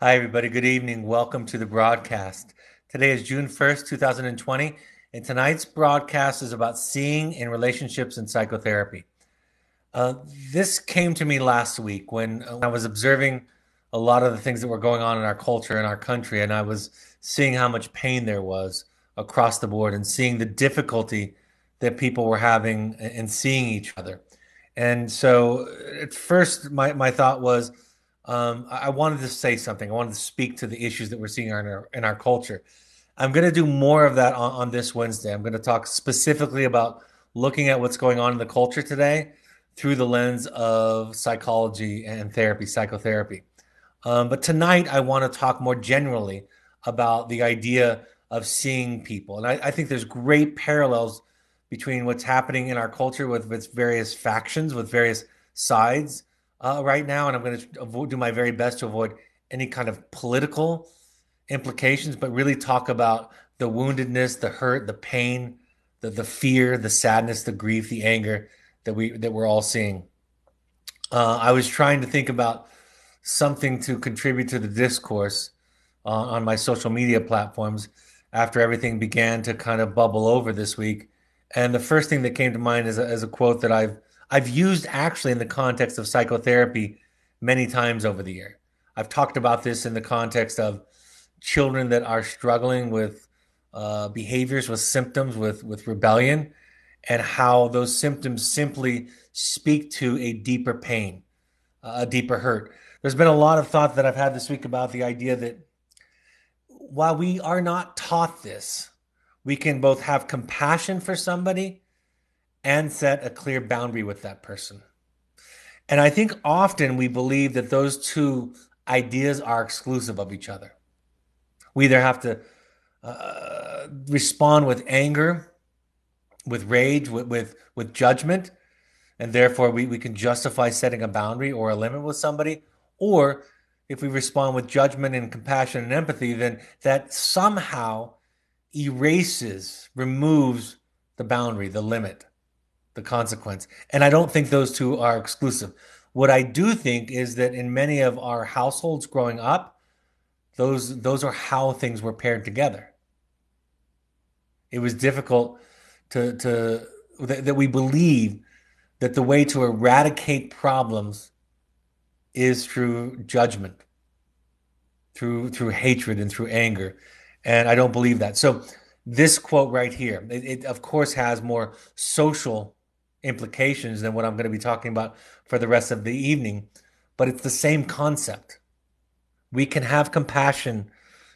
Hi, everybody. Good evening. Welcome to the broadcast. Today is June 1st, 2020, and tonight's broadcast is about seeing in relationships and psychotherapy. Uh, this came to me last week when I was observing a lot of the things that were going on in our culture and our country, and I was seeing how much pain there was across the board and seeing the difficulty that people were having in seeing each other. And so at first, my thought was, I wanted to say something. I wanted to speak to the issues that we're seeing in our culture. I'm going to do more of that on this Wednesday. I'm going to talk specifically about looking at what's going on in the culture today through the lens of psychology and therapy, psychotherapy. But tonight, I want to talk more generally about the idea of seeing people. And I think there's great parallels between what's happening in our culture with its various factions, with various sides right now. And I'm going to do my very best to avoid any kind of political implications, but really talk about the woundedness, the hurt, the pain, the fear, the sadness, the grief, the anger that we're all seeing. I was trying to think about something to contribute to the discourse on my social media platforms after everything began to kind of bubble over this week. And the first thing that came to mind is a quote that I've used actually in the context of psychotherapy many times over the year. I've talked about this in the context of children that are struggling with behaviors, with symptoms, with rebellion, and how those symptoms simply speak to a deeper pain, a deeper hurt. There's been a lot of thought that I've had this week about the idea that while we are not taught this, we can both have compassion for somebody and set a clear boundary with that person. And I think often we believe that those two ideas are exclusive of each other. We either have to respond with anger, with rage, with judgment, and therefore we can justify setting a boundary or a limit with somebody. Or if we respond with judgment and compassion and empathy, then that somehow erases, removes the boundary, the limit, the consequence. And I don't think those two are exclusive. What I do think is that in many of our households growing up, those are how things were paired together. It was difficult to that we believe that the way to eradicate problems is through judgment, through hatred and through anger. And I don't believe that. So this quote right here, it of course has more social implications than what I'm going to be talking about for the rest of the evening, but it's the same concept. We can have compassion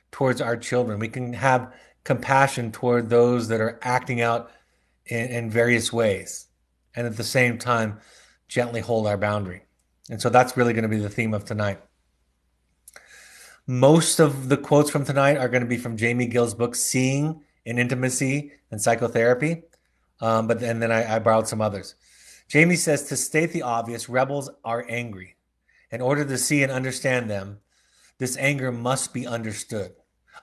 towards our children. We can have compassion toward those that are acting out in various ways. And at the same time, gently hold our boundary. And so that's really going to be the theme of tonight. Most of the quotes from tonight are going to be from Jami Gill's book, Seeing in Intimacy and Psychotherapy. And then I borrowed some others. Jami says, to state the obvious, rebels are angry. In order to see and understand them, this anger must be understood.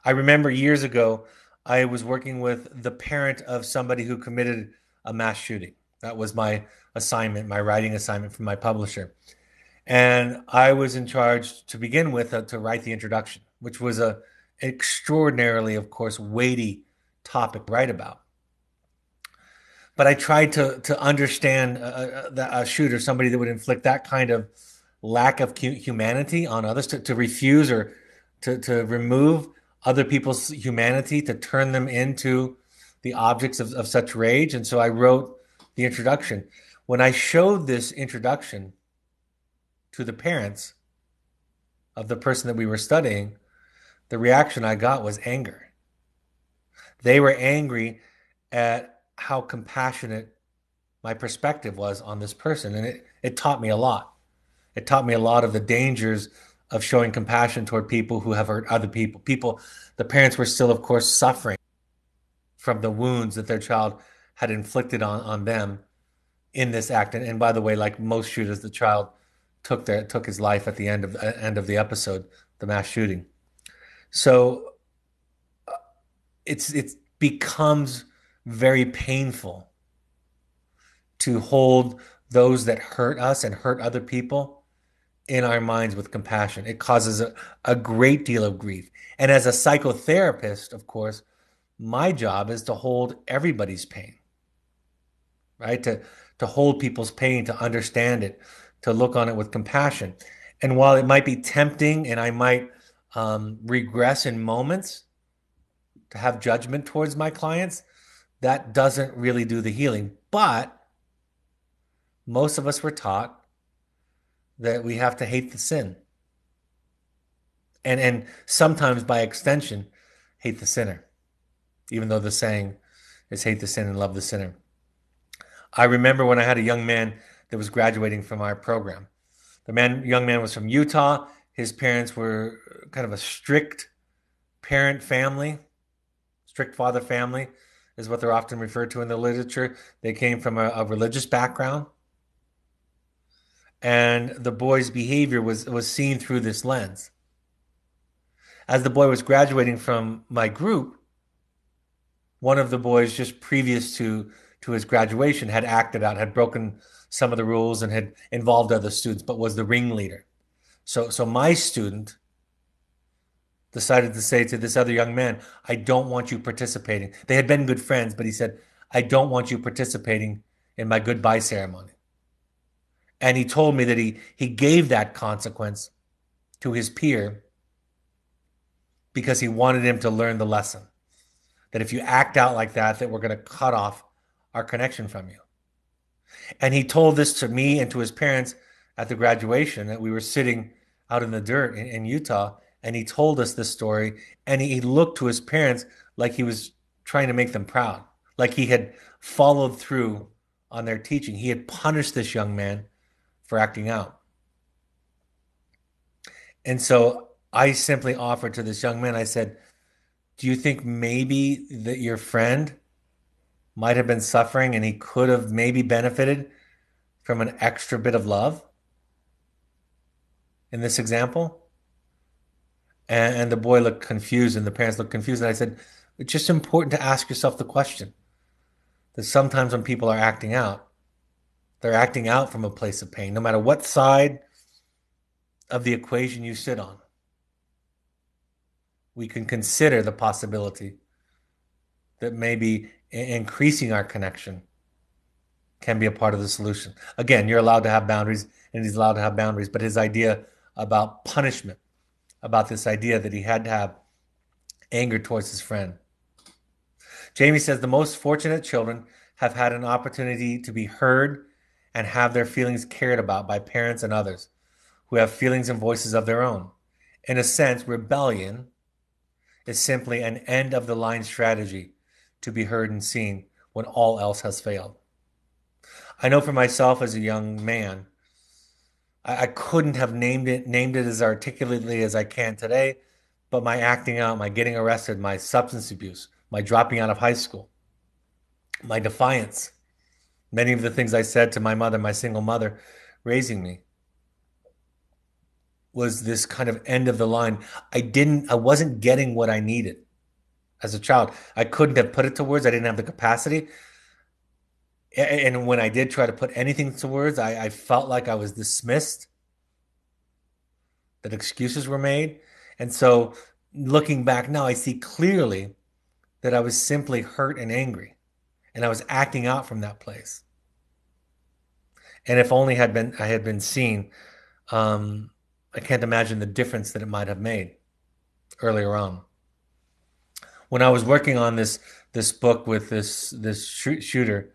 I remember years ago, I was working with the parent of somebody who committed a mass shooting. That was my assignment, my writing assignment from my publisher. And I was in charge to begin with to write the introduction, which was a extraordinarily, of course, weighty topic to write about. But I tried to understand a shooter, somebody that would inflict that kind of lack of humanity on others, to refuse or to remove other people's humanity, to turn them into the objects of such rage. And so I wrote the introduction. When I showed this introduction to the parents of the person that we were studying, the reaction I got was anger. They were angry at how compassionate my perspective was on this person. And it taught me a lot. It taught me a lot of the dangers of showing compassion toward people who have hurt other people. The parents were still, of course, suffering from the wounds that their child had inflicted on them in this act. And by the way, like most shooters, the child took his life at the end of the episode, the mass shooting. So it becomes very painful to hold those that hurt us and hurt other people in our minds with compassion. It causes a great deal of grief. And as a psychotherapist, of course, my job is to hold everybody's pain, right? To hold people's pain, to understand it, to look on it with compassion. And while it might be tempting and I might regress in moments to have judgment towards my clients, that doesn't really do the healing. But most of us were taught that we have to hate the sin. And sometimes by extension, hate the sinner, even though the saying is hate the sin and love the sinner. I remember when I had a young man that was graduating from our program. Young man was from Utah. His parents were kind of a strict parent family, strict father family is what they're often referred to in the literature. They came from a religious background. And the boy's behavior was seen through this lens. As the boy was graduating from my group, one of the boys just previous to his graduation had acted out, had broken some of the rules and had involved other students, but was the ringleader. So my student decided to say to this other young man, I don't want you participating. They had been good friends, but he said, I don't want you participating in my goodbye ceremony. And he told me that he gave that consequence to his peer because he wanted him to learn the lesson. That if you act out like that we're going to cut off our connection from you. And he told this to me and to his parents at the graduation, that we were sitting out in the dirt in Utah, and he told us this story, and he looked to his parents like he was trying to make them proud, like he had followed through on their teaching. He had punished this young man for acting out. And so I simply offered to this young man, I said, do you think maybe that your friend might have been suffering and he could have maybe benefited from an extra bit of love in this example? And the boy looked confused and the parents looked confused. And I said, it's just important to ask yourself the question that sometimes when people are acting out, they're acting out from a place of pain, no matter what side of the equation you sit on. We can consider the possibility that maybe increasing our connection can be a part of the solution. Again, you're allowed to have boundaries, and he's allowed to have boundaries, but his idea about punishment, about this idea that he had to have anger towards his friend. Jami says the most fortunate children have had an opportunity to be heard and have their feelings cared about by parents and others who have feelings and voices of their own. In a sense, rebellion is simply an end-of-the-line strategy to be heard and seen when all else has failed. I know for myself as a young man, I couldn't have named it as articulately as I can today, but my acting out, my getting arrested, my substance abuse, my dropping out of high school, my defiance, many of the things I said to my mother, my single mother, raising me, was this kind of end of the line. I wasn't getting what I needed as a child. I couldn't have put it to words. I didn't have the capacity. And when I did try to put anything to words, I felt like I was dismissed, that excuses were made. And so looking back now, I see clearly that I was simply hurt and angry, and I was acting out from that place. And if only I had been seen, I can't imagine the difference that it might have made earlier on. When I was working on this book with this shooter,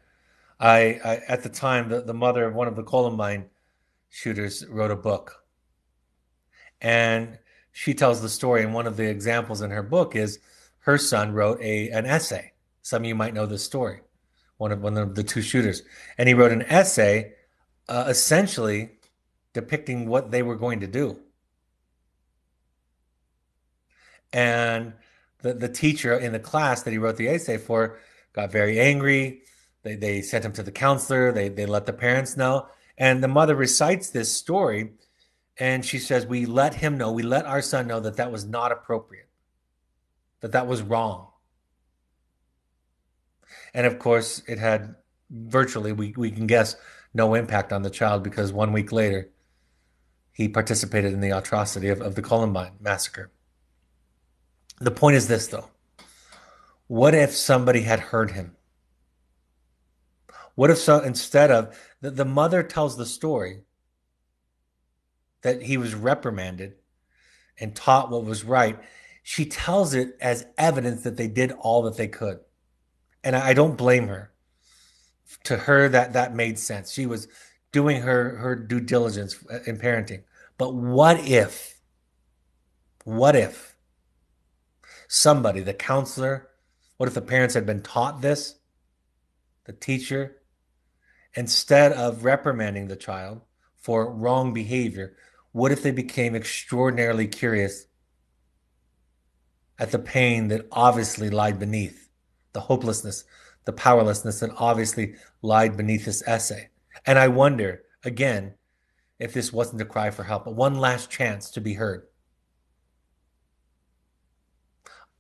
I at the time the mother of one of the Columbine shooters wrote a book, and she tells the story. And one of the examples in her book is her son wrote an essay. Some of you might know this story. One of the two shooters, and he wrote an essay, essentially depicting what they were going to do. And the teacher in the class that he wrote the essay for got very angry. They sent him to the counselor. They let the parents know. And the mother recites this story, and she says, we let our son know that was not appropriate, that was wrong. And of course, it had virtually, we can guess, no impact on the child, because 1 week later, he participated in the atrocity of the Columbine massacre. The point is this, though. What if somebody had heard him? What if instead of the mother tells the story that he was reprimanded and taught what was right, she tells it as evidence that they did all that they could. And I don't blame her. To her, that made sense. She was doing her due diligence in parenting. But what if somebody, the counselor, what if the parents had been taught this, the teacher, instead of reprimanding the child for wrong behavior, what if they became extraordinarily curious at the pain that obviously lied beneath, the hopelessness, the powerlessness that obviously lied beneath this essay? And I wonder, again, if this wasn't a cry for help, but one last chance to be heard.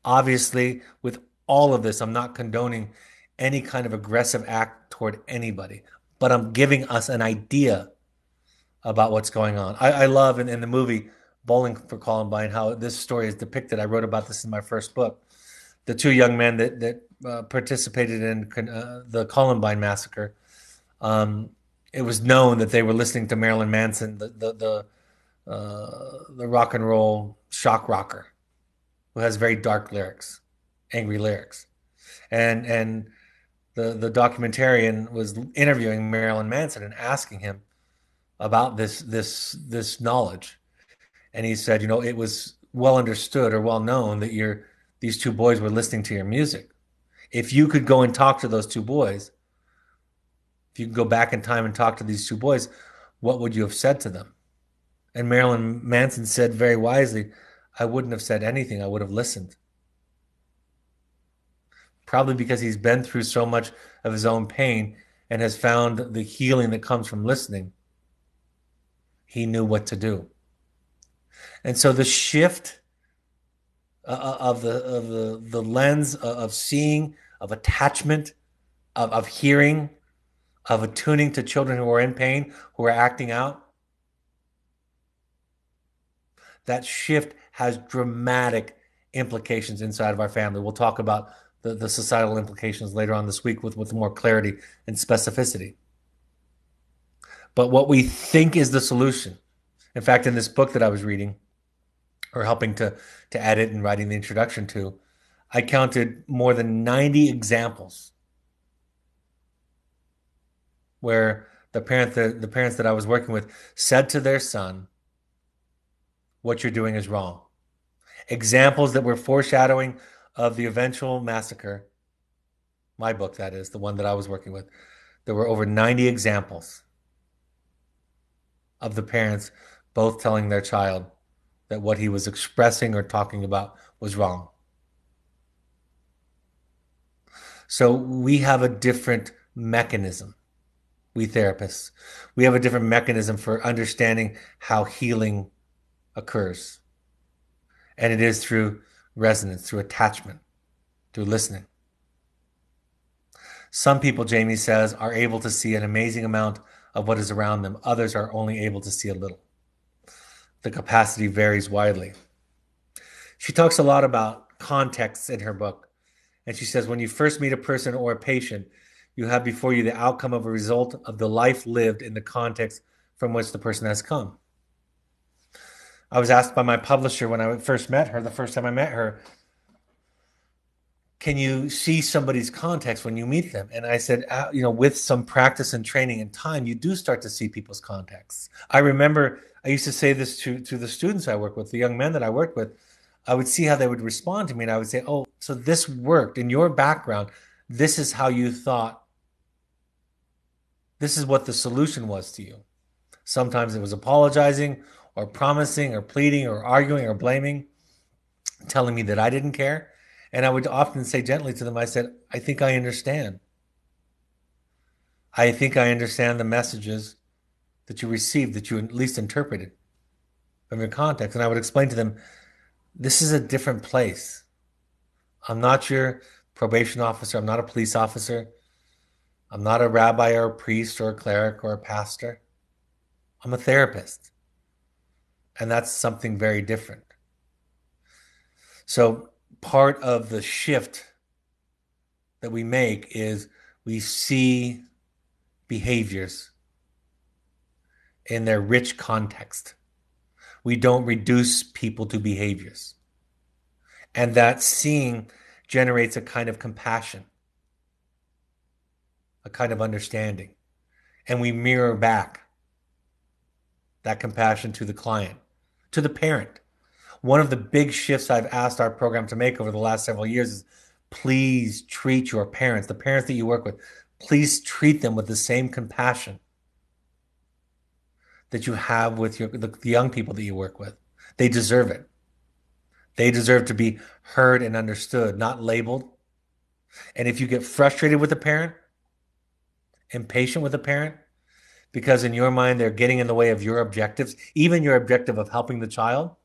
Obviously, with all of this, I'm not condoning any kind of aggressive act toward anybody, but I'm giving us an idea about what's going on. I love in the movie Bowling for Columbine how this story is depicted. I wrote about this in my first book. The two young men that participated in the Columbine massacre. It was known that they were listening to Marilyn Manson, the rock and roll shock rocker, who has very dark lyrics, angry lyrics, and the documentarian was interviewing Marilyn Manson and asking him about this knowledge, and he said, it was well understood or well known that these two boys were listening to your music. If you could go and talk to those two boys, if you could go back in time and talk to these two boys, what would you have said to them? And Marilyn Manson said very wisely, I wouldn't have said anything. I would have listened. Probably because he's been through so much of his own pain and has found the healing that comes from listening. He knew what to do. And so the shift of the lens of seeing, of attachment, of hearing, of attuning to children who are in pain, who are acting out, that shift has dramatic implications inside of our family. We'll talk about the societal implications later on this week with more clarity and specificity. But what we think is the solution, in fact, in this book that I was reading, or helping to edit and writing the introduction to, I counted more than 90 examples where the parents that I was working with said to their son, what you're doing is wrong. Examples that were foreshadowing of the eventual massacre. My book, that is, the one that I was working with. There were over 90 examples of the parents both telling their child that what he was expressing or talking about was wrong. So we have a different mechanism, we therapists. We have a different mechanism for understanding how healing occurs. And it is through resonance, through attachment, through listening. Some people, Jami says, are able to see an amazing amount of what is around them. Others are only able to see a little. The capacity varies widely. She talks a lot about context in her book. And she says, when you first meet a person or a patient, you have before you the outcome of a result of the life lived in the context from which the person has come. I was asked by my publisher when I first met her, the first time I met her, can you see somebody's context when you meet them? And I said, with some practice and training and time, you do start to see people's contexts. I remember I used to say this to the students I work with, the young men that I worked with. I would see how they would respond to me, and I would say, oh, so this worked in your background. This is how you thought. This is what the solution was to you. Sometimes it was apologizing or promising or pleading or arguing or blaming, telling me that I didn't care. And I would often say gently to them, I said, I think I understand. I think I understand the messages that you received, that you at least interpreted from your context. And I would explain to them, this is a different place. I'm not your probation officer. I'm not a police officer. I'm not a rabbi or a priest or a cleric or a pastor. I'm a therapist. And that's something very different. So part of the shift that we make is we see behaviors in their rich context. We don't reduce people to behaviors. And that seeing generates a kind of compassion, a kind of understanding. And we mirror back that compassion to the client, to the parent. One of the big shifts I've asked our program to make over the last several years is please treat your parents, the parents that you work with, please treat them with the same compassion that you have with the young people that you work with. They deserve it. They deserve to be heard and understood, not labeled. And if you get frustrated with a parent, impatient with a parent, because in your mind they're getting in the way of your objectives, even your objective of helping the child,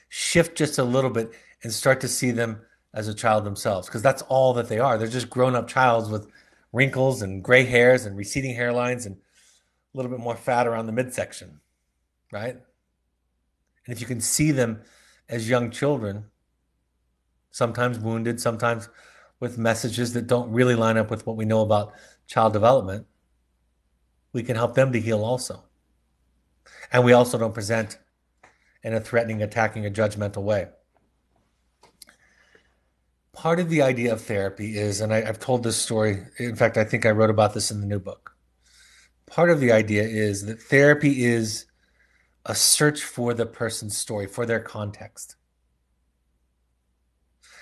shift just a little bit and start to see them as a child themselves, because that's all that they are. They're just grown-up childs with wrinkles and gray hairs and receding hairlines and a little bit more fat around the midsection, right? And if you can see them as young children, sometimes wounded, sometimes with messages that don't really line up with what we know about child development, we can help them to heal also. And we also don't present in a threatening, attacking, or judgmental way. Part of the idea of therapy is, and I've told this story, in fact, I think I wrote about this in the new book. Part of the idea is that therapy is a search for the person's story, for their context.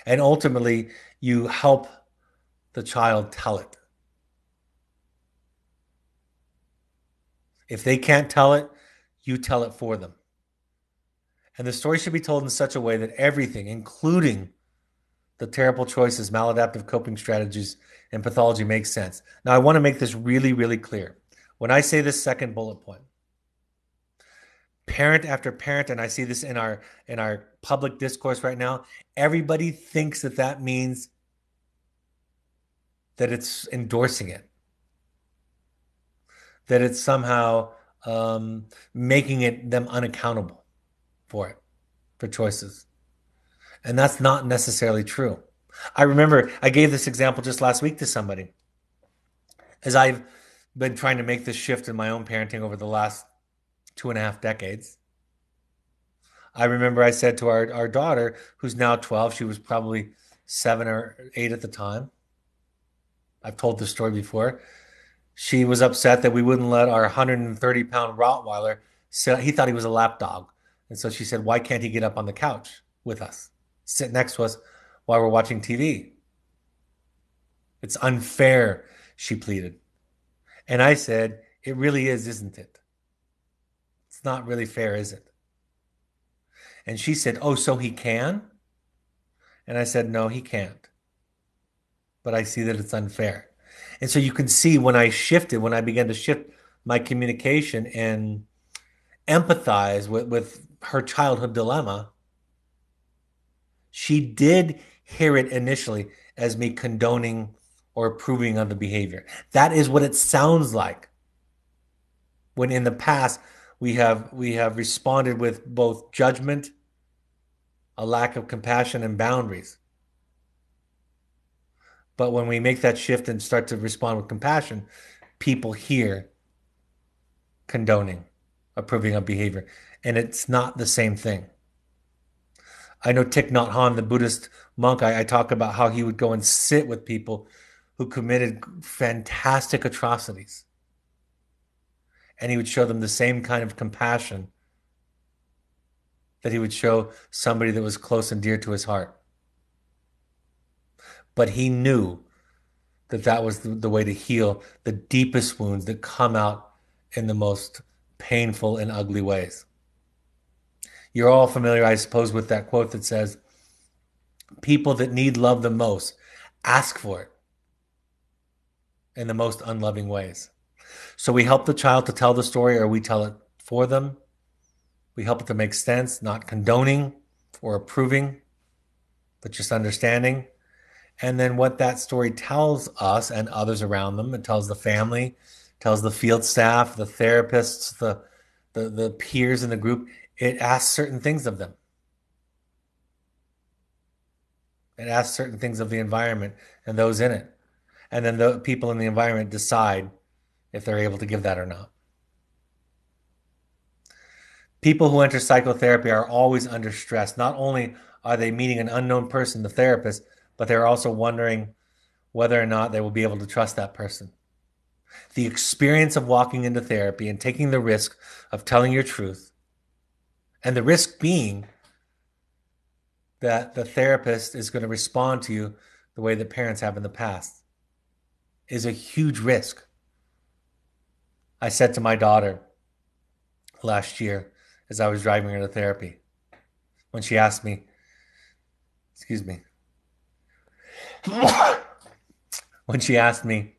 And ultimately, you help the child tell it. If they can't tell it, you tell it for them. And the story should be told in such a way that everything, including the terrible choices, maladaptive coping strategies, and pathology, makes sense. Now, I want to make this really, really clear. When I say this second bullet point, parent after parent, and I see this in our public discourse right now, everybody thinks that that means that it's endorsing it, that it's somehow making it them unaccountable for it, for choices. And that's not necessarily true. I remember I gave this example just last week to somebody. As I've been trying to make this shift in my own parenting over the last 2.5 decades, I remember I said to our daughter, who's now 12, she was probably 7 or 8 at the time. I've told this story before. She was upset that we wouldn't let our 130-pound Rottweiler sit. He thought he was a lap dog. And so she said, why can't he get up on the couch with us, sit next to us while we're watching TV? It's unfair, she pleaded. And I said, it really is, isn't it? It's not really fair, is it? And she said, oh, so he can? And I said, no, he can't. But I see that it's unfair. And so you can see when I began to shift my communication and empathize with her childhood dilemma, she did hear it initially as me condoning or approving of the behavior. That is what it sounds like when in the past we have responded with both judgment, a lack of compassion, and boundaries. But when we make that shift and start to respond with compassion, people hear condoning, approving of behavior. And it's not the same thing. I know Thich Nhat Hanh, the Buddhist monk, I talk about how he would go and sit with people who committed fantastic atrocities. And he would show them the same kind of compassion that he would show somebody that was close and dear to his heart. But he knew that that was the way to heal the deepest wounds that come out in the most painful and ugly ways. You're all familiar, I suppose, with that quote that says, people that need love the most ask for it in the most unloving ways. So we help the child to tell the story, or we tell it for them. We help it to make sense, not condoning or approving, but just understanding. And then what that story tells us and others around them, it tells the family, tells the field staff, the therapists, the peers in the group, it asks certain things of them. It asks certain things of the environment and those in it. And then the people in the environment decide if they're able to give that or not. People who enter psychotherapy are always under stress. Not only are they meeting an unknown person, the therapist, but they're also wondering whether or not they will be able to trust that person. The experience of walking into therapy and taking the risk of telling your truth, and the risk being that the therapist is going to respond to you the way that parents have in the past, is a huge risk. I said to my daughter last year as I was driving her to therapy, when she asked me, when she asked me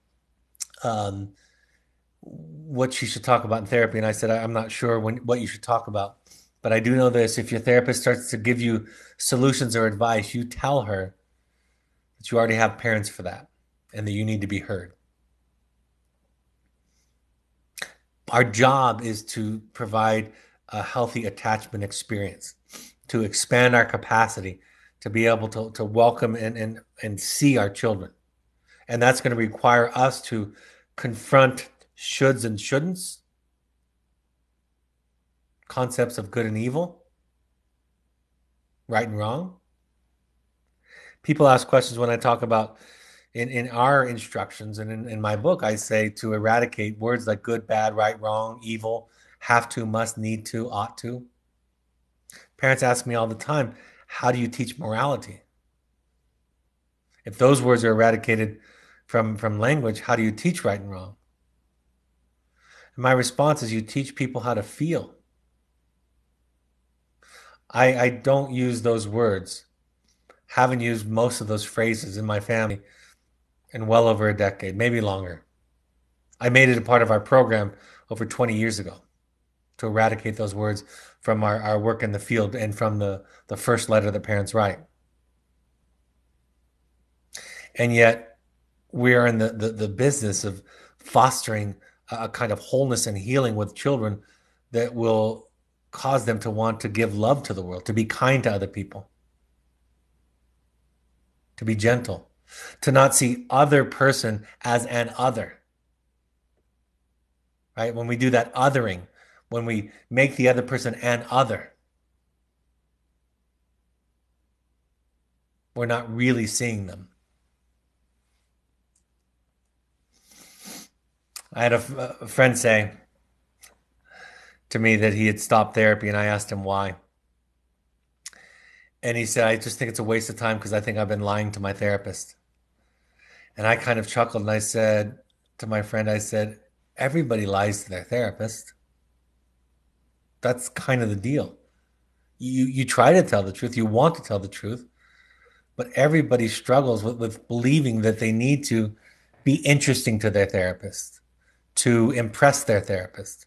what she should talk about in therapy, and I said, I'm not sure what you should talk about, but I do know this: if your therapist starts to give you solutions or advice, you tell her that you already have parents for that and that you need to be heard. Our job is to provide a healthy attachment experience, to expand our capacity to be able to welcome and see our children. And that's going to require us to confront shoulds and shouldn'ts, concepts of good and evil, right and wrong. People ask questions when I talk about in our instructions, and in my book, I say to eradicate words like good, bad, right, wrong, evil, have to, must, need to, ought to. Parents ask me all the time, how do you teach morality? If those words are eradicated from language, how do you teach right and wrong? And my response is, you teach people how to feel. I don't use those words. Haven't used most of those phrases in my family in well over a decade, maybe longer. I made it a part of our program over 20 years ago to eradicate those words from our work in the field and from the first letter that parents write. And yet we are in the business of fostering a kind of wholeness and healing with children that will cause them to want to give love to the world, to be kind to other people, to be gentle, to not see other person as an other, right? When we do that othering, when we make the other person an other, we're not really seeing them. I had a friend say to me that he had stopped therapy, and I asked him why. And he said, I just think it's a waste of time because I think I've been lying to my therapist. And I kind of chuckled, and I said to my friend, I said, everybody lies to their therapist. That's kind of the deal. You try to tell the truth, you want to tell the truth, but everybody struggles with believing that they need to be interesting to their therapist, to impress their therapist,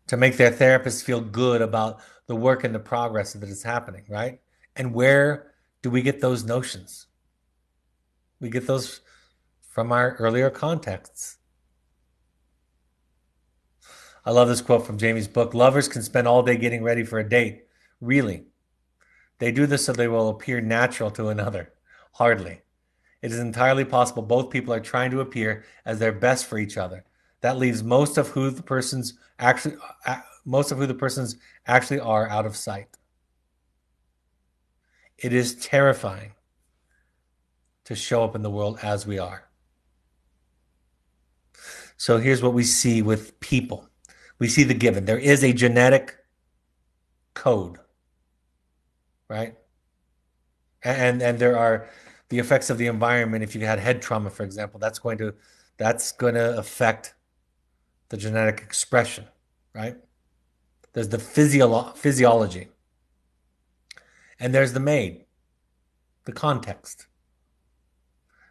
to make their therapist feel good about the work and the progress that is happening, right? And where do we get those notions? We get those from our earlier contexts. I love this quote from Jamie's book. Lovers can spend all day getting ready for a date. Really? They do this so they will appear natural to another. Hardly. It is entirely possible both people are trying to appear as their best for each other. That leaves most of who the persons actually are out of sight. It is terrifying to show up in the world as we are. So here's what we see with people. We see the given. There is a genetic code, right? And there are the effects of the environment. If you had head trauma, for example, that's going to affect the genetic expression, right? There's the physiology. And there's the made, the context.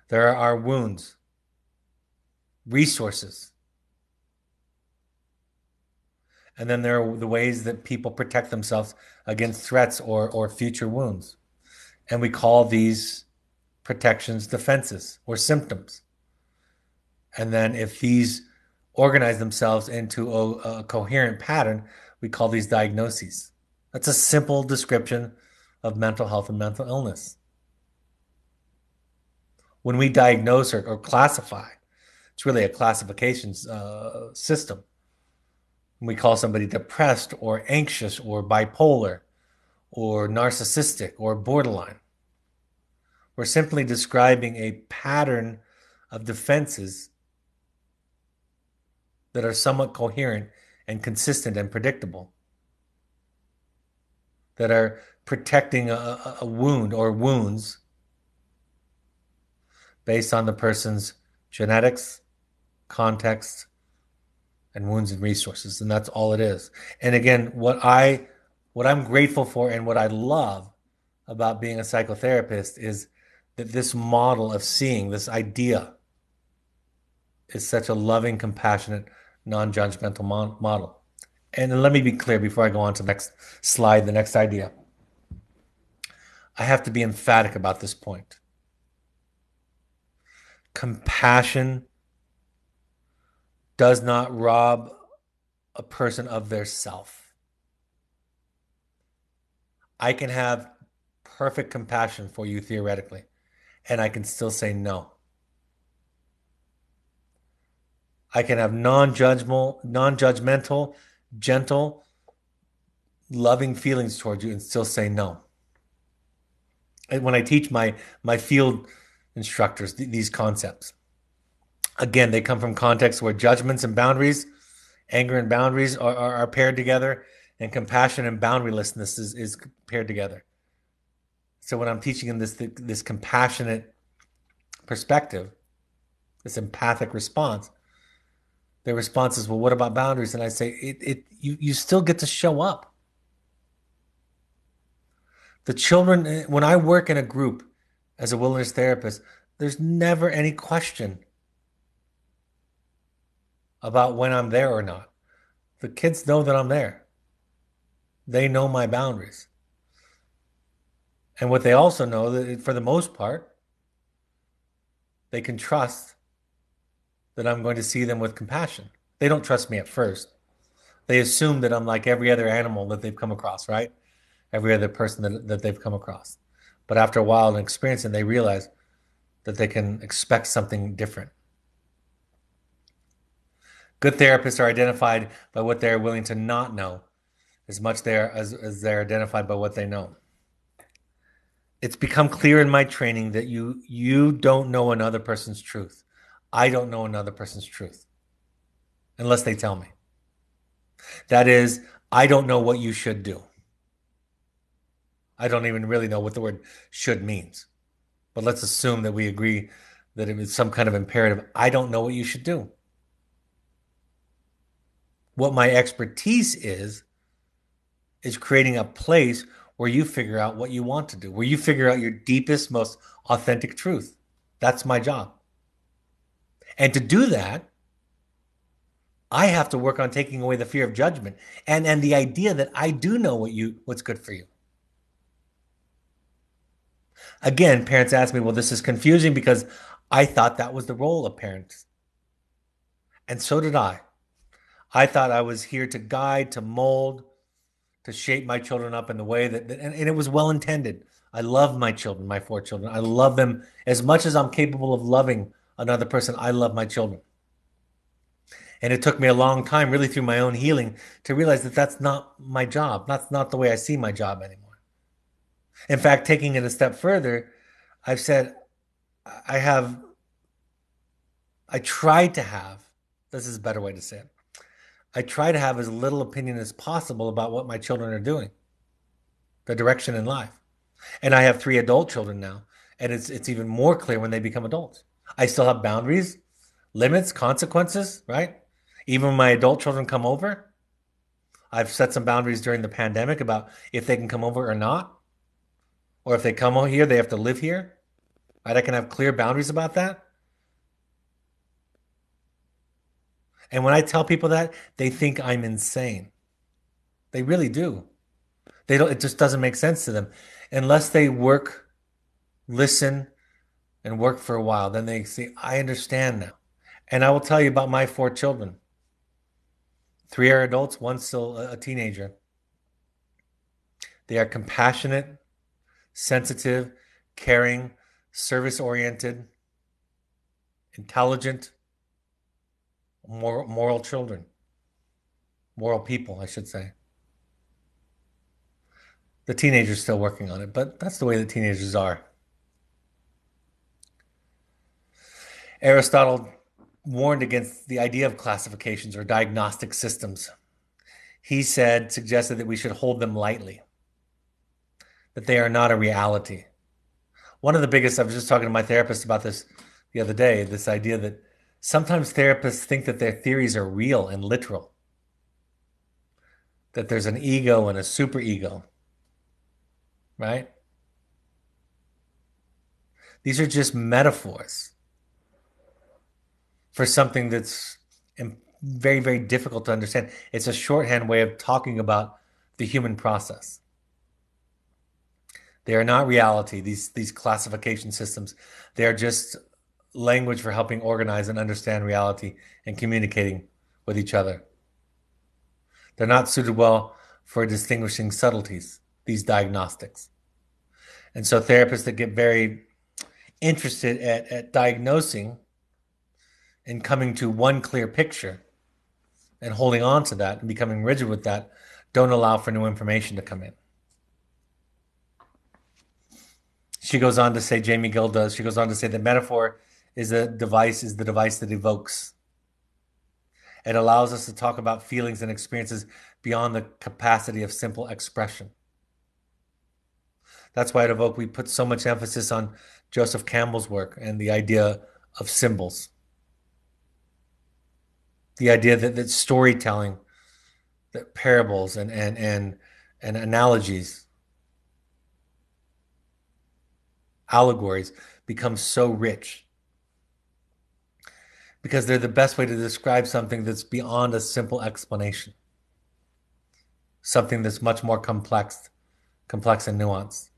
There are wounds, resources. And then there are the ways that people protect themselves against threats or future wounds. And we call these protections defenses or symptoms. And then if these organize themselves into a coherent pattern. We call these diagnoses. That's a simple description of mental health and mental illness. When we diagnose or classify, it's really a classification system. We call somebody depressed or anxious or bipolar or narcissistic or borderline. We're simply describing a pattern of defenses that are somewhat coherent and consistent and predictable, that are protecting a wound or wounds based on the person's genetics, context, and wounds and resources. And that's all it is. And again, what I'm grateful for and what I love about being a psychotherapist is that this model of seeing, this idea, is such a loving, compassionate, non-judgmental model. And let me be clear before I go on to the next slide, the next idea. I have to be emphatic about this point. Compassion does not rob a person of their self. I can have perfect compassion for you theoretically, and I can still say no. I can have non-judgmental, gentle, loving feelings towards you and still say no. And when I teach my field instructors these concepts, again, they come from contexts where judgments and boundaries, anger and boundaries are paired together, and compassion and boundarylessness is paired together. So when I'm teaching them this compassionate perspective, this empathic response, their response is, well, what about boundaries? And I say, you still get to show up. The children, when I work in a group as a wilderness therapist, there's never any question about when I'm there or not. The kids know that I'm there. They know my boundaries. And what they also know, that for the most part, they can trust that I'm going to see them with compassion. They don't trust me at first. They assume that I'm like every other animal that they've come across, right? Every other person that they've come across. But after a while and experiencing, they realize that they can expect something different. Good therapists are identified by what they're willing to not know as much as they're identified by what they know. It's become clear in my training that you don't know another person's truth. I don't know another person's truth unless they tell me. That is, I don't know what you should do. I don't even really know what the word should means. But let's assume that we agree that it was some kind of imperative. I don't know what you should do. What my expertise is creating a place where you figure out what you want to do, where you figure out your deepest, most authentic truth. That's my job. And to do that, I have to work on taking away the fear of judgment and the idea that I do know what's good for you. Again, parents ask me, well, this is confusing because I thought that was the role of parents. And so did I. I thought I was here to guide, to mold, to shape my children up in the way and it was well intended. I love my children, my 4 children. I love them as much as I'm capable of loving another person. I love my children. And it took me a long time, really through my own healing, to realize that that's not my job. That's not the way I see my job anymore. In fact, taking it a step further, I've said I try to have, this is a better way to say it, I try to have as little opinion as possible about what my children are doing, the direction in life. And I have 3 adult children now, and it's even more clear when they become adults. I still have boundaries, limits, consequences, right? Even when my adult children come over, I've set some boundaries during the pandemic about if they can come over or not. Or if they come over here, they have to live here. Right? I can have clear boundaries about that. And when I tell people that, they think I'm insane. They really do. It just doesn't make sense to them. Unless they work, listen, and work for a while, then they say, I understand now. And I will tell you about my 4 children. 3 are adults, one's still a teenager. They are compassionate, sensitive, caring, service-oriented, intelligent, moral children. Moral people, I should say. The teenager's still working on it, but that's the way that teenagers are. Aristotle warned against the idea of classifications or diagnostic systems. He suggested that we should hold them lightly, that they are not a reality. One of the biggest, I was just talking to my therapist about this the other day, this idea that sometimes therapists think that their theories are real and literal, that there's an ego and a superego, right? These are just metaphors for something that's very, very difficult to understand. It's a shorthand way of talking about the human process. They are not reality, these classification systems. They are just language for helping organize and understand reality and communicating with each other. They're not suited well for distinguishing subtleties, these diagnostics. And so therapists that get very interested at diagnosing and coming to one clear picture and holding on to that and becoming rigid with that don't allow for new information to come in. She goes on to say, Jami Gill does, she goes on to say that metaphor is the device that evokes. It allows us to talk about feelings and experiences beyond the capacity of simple expression. That's why at Evoke we put so much emphasis on Joseph Campbell's work and the idea of symbols. The idea that storytelling, that parables and analogies, allegories become so rich because they're the best way to describe something that's beyond a simple explanation, something that's much more complex and nuanced.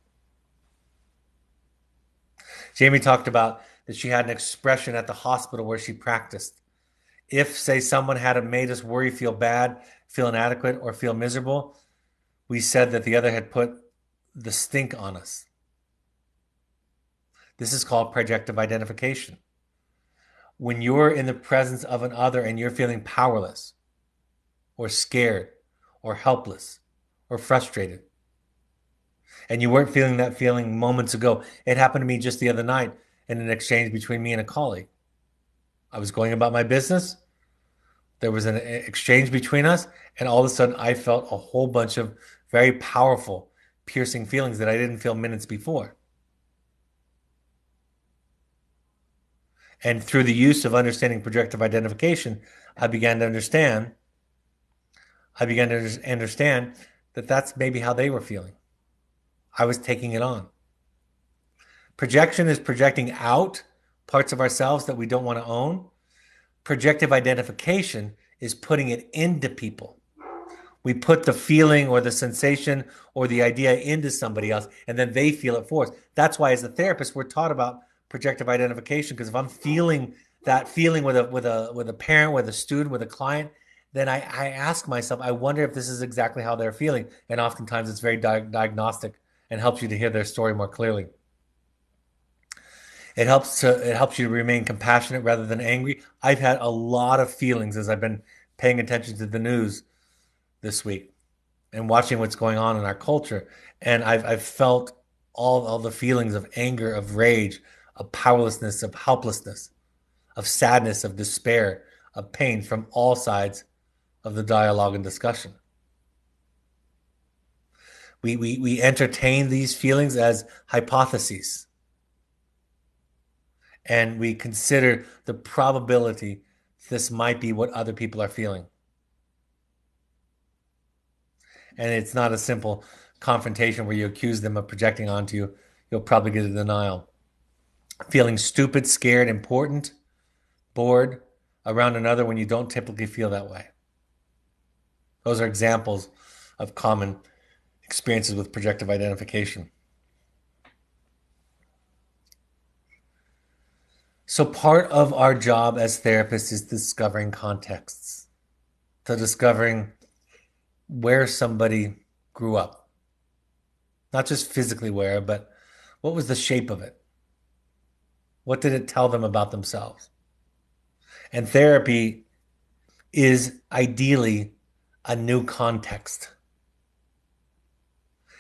Jami talked about that she had an expression at the hospital where she practiced. If, say, someone had made us worry, feel bad, feel inadequate, or feel miserable, we said that the other had put the stink on us. This is called projective identification. When you're in the presence of an other and you're feeling powerless or scared or helpless or frustrated, and you weren't feeling that feeling moments ago. It happened to me just the other night in an exchange between me and a colleague. I was going about my business. There was an exchange between us, and all of a sudden I felt a whole bunch of very powerful, piercing feelings that I didn't feel minutes before. And through the use of understanding projective identification, I began to understand that that's maybe how they were feeling. I was taking it on. Projection is projecting out parts of ourselves that we don't want to own. Projective identification is putting it into people. We put the feeling or the sensation or the idea into somebody else, and then they feel it for us. That's why, as a therapist, we're taught about projective identification, because if I'm feeling that feeling with a parent, with a student, with a client, then I ask myself, I wonder if this is exactly how they're feeling. And oftentimes it's very diagnostic and helps you to hear their story more clearly. It helps you to remain compassionate rather than angry. I've had a lot of feelings as I've been paying attention to the news this week and watching what's going on in our culture. And I've felt all the feelings of anger, of rage, of powerlessness, of helplessness, of sadness, of despair, of pain from all sides of the dialogue and discussion. We entertain these feelings as hypotheses, and we consider the probability this might be what other people are feeling. And it's not a simple confrontation where you accuse them of projecting onto you. You'll probably get a denial. Feeling stupid, scared, important, bored around another when you don't typically feel that way. Those are examples of common experiences with projective identification. So part of our job as therapists is discovering contexts. to discovering where somebody grew up. Not just physically where, but what was the shape of it? What did it tell them about themselves? And therapy is ideally a new context.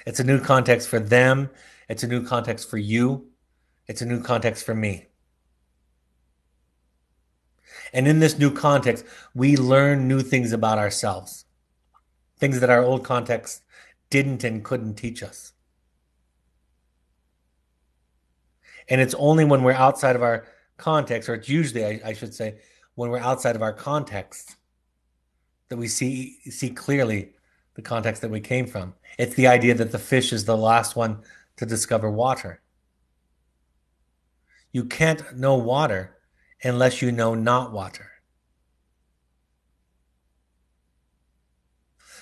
It's a new context for them. It's a new context for you. It's a new context for me. And in this new context, we learn new things about ourselves, things that our old context didn't and couldn't teach us. And it's only when we're outside of our context, or it's usually, I should say, when we're outside of our context, that we see clearly the context that we came from. It's the idea that the fish is the last one to discover water. You can't know water unless you know not water.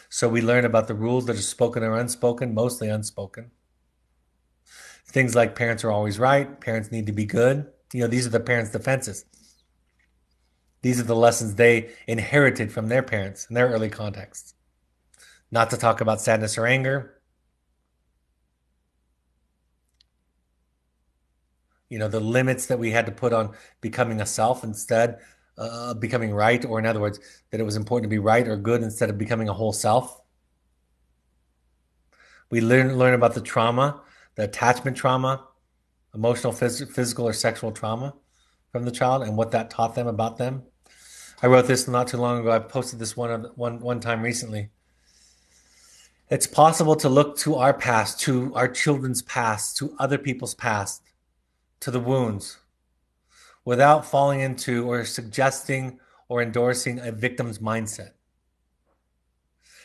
So we learn about the rules that are spoken or unspoken, mostly unspoken. Things like parents are always right, parents need to be good. These are the parents' defenses. These are the lessons they inherited from their parents in their early contexts. Not to talk about sadness or anger. The limits that we had to put on becoming a self instead of becoming right, or in other words, that it was important to be right or good instead of becoming a whole self. We learn about the trauma, the attachment trauma, emotional, physical, or sexual trauma from the child and what that taught them about them. I wrote this not too long ago. I posted this one time recently. It's possible to look to our past, to our children's past, to other people's past, to the wounds, without falling into or suggesting or endorsing a victim's mindset.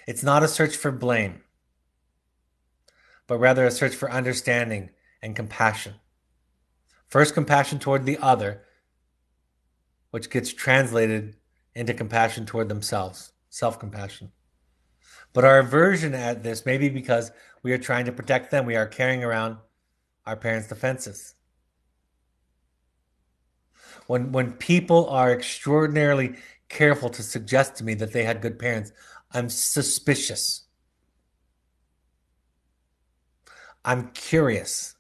It's not a search for blame, but rather a search for understanding and compassion. First, compassion toward the other, which gets translated into compassion toward themselves, self-compassion. But our aversion at this may be because we are trying to protect them. We are carrying around our parents' defenses. When people are extraordinarily careful to suggest to me that they had good parents, I'm suspicious. I'm curious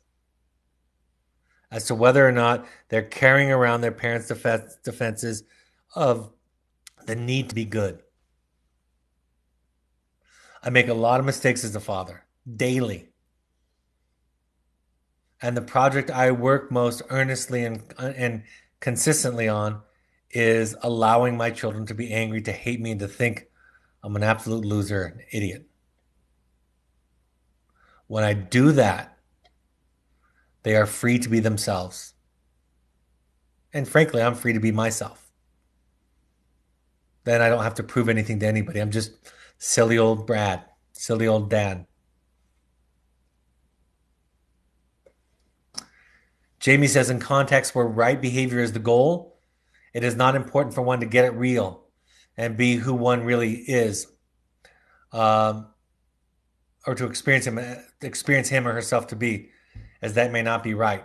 as to whether or not they're carrying around their parents' defenses of the need to be good. I make a lot of mistakes as a father, daily. And the project I work most earnestly and consistently on is allowing my children to be angry, to hate me, and to think I'm an absolute loser, an idiot. When I do that, they are free to be themselves. And frankly, I'm free to be myself. Then I don't have to prove anything to anybody. I'm just silly old Brad, silly old dad. Jami says, in contexts where right behavior is the goal, it is not important for one to get it real and be who one really is, or to experience him or herself to be, as that may not be right.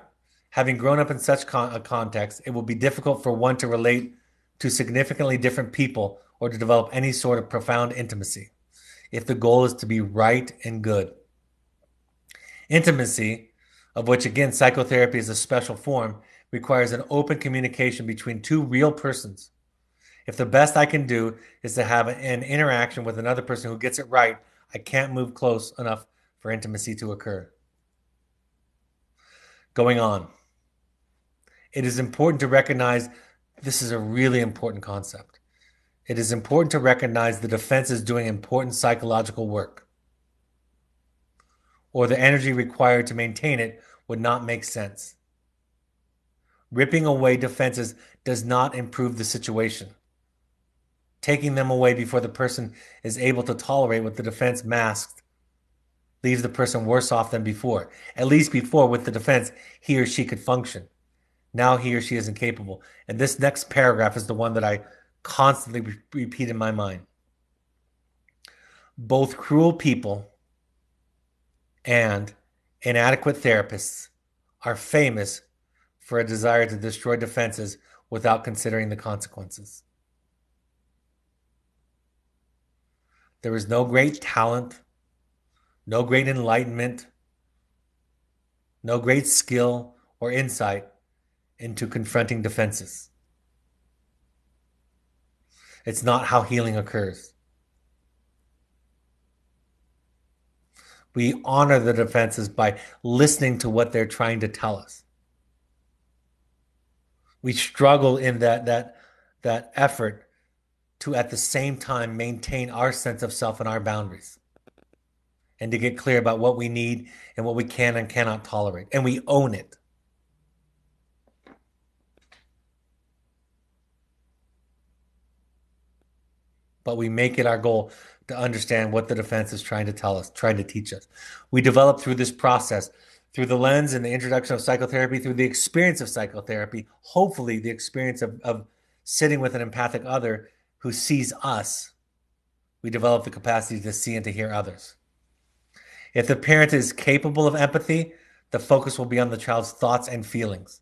Having grown up in such a context, it will be difficult for one to relate to significantly different people or to develop any sort of profound intimacy if the goal is to be right and good. Intimacy, of which again psychotherapy is a special form, requires an open communication between two real persons. If the best I can do is to have an interaction with another person who gets it right, I can't move close enough for intimacy to occur. Going on. It is important to recognize this is a really important concept. It is important to recognize the defense is doing important psychological work, or the energy required to maintain it would not make sense. Ripping away defenses does not improve the situation. Taking them away before the person is able to tolerate what the defense masked leaves the person worse off than before. At least before, with the defense, he or she could function. Now he or she is incapable. And this next paragraph is the one that I constantly repeat in my mind. Both cruel people and inadequate therapists are famous for a desire to destroy defenses without considering the consequences. There is no great talent, no great enlightenment, no great skill or insight into confronting defenses. It's not how healing occurs. We honor the defenses by listening to what they're trying to tell us. We struggle in that effort to at the same time maintain our sense of self and our boundaries, and to get clear about what we need and what we can and cannot tolerate. And we own it. But we make it our goal to understand what the defense is trying to tell us, trying to teach us. We develop through this process, through the lens and the introduction of psychotherapy, through the experience of psychotherapy, hopefully the experience of sitting with an empathic other who sees us. We develop the capacity to see and to hear others. If the parent is capable of empathy, the focus will be on the child's thoughts and feelings.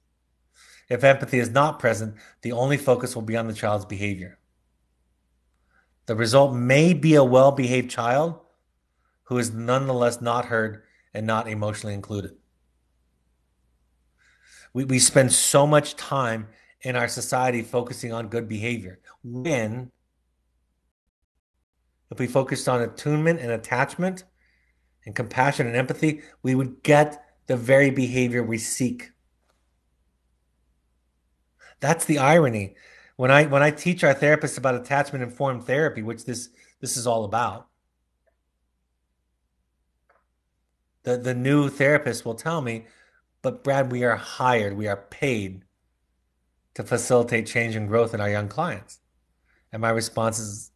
If empathy is not present, the only focus will be on the child's behavior. The result may be a well-behaved child who is nonetheless not heard and not emotionally included. We spend so much time in our society focusing on good behavior, when if we focused on attunement and attachment and compassion and empathy, we would get the very behavior we seek. That's the irony. When I teach our therapists about attachment-informed therapy, which this is all about, the new therapist will tell me, but Brad, we are hired, we are paid to facilitate change and growth in our young clients. And my response is,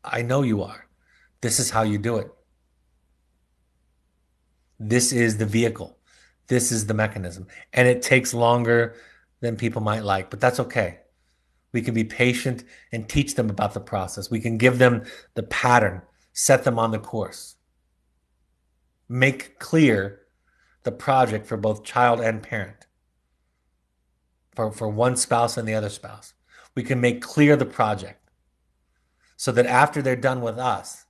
I know you are. This is how you do it. This is the vehicle. This is the mechanism. And it takes longer than people might like, but that's okay. We can be patient and teach them about the process. We can give them the pattern, set them on the course. Make clear the project for both child and parent, for one spouse and the other spouse. We can make clear the project so that after they're done with us,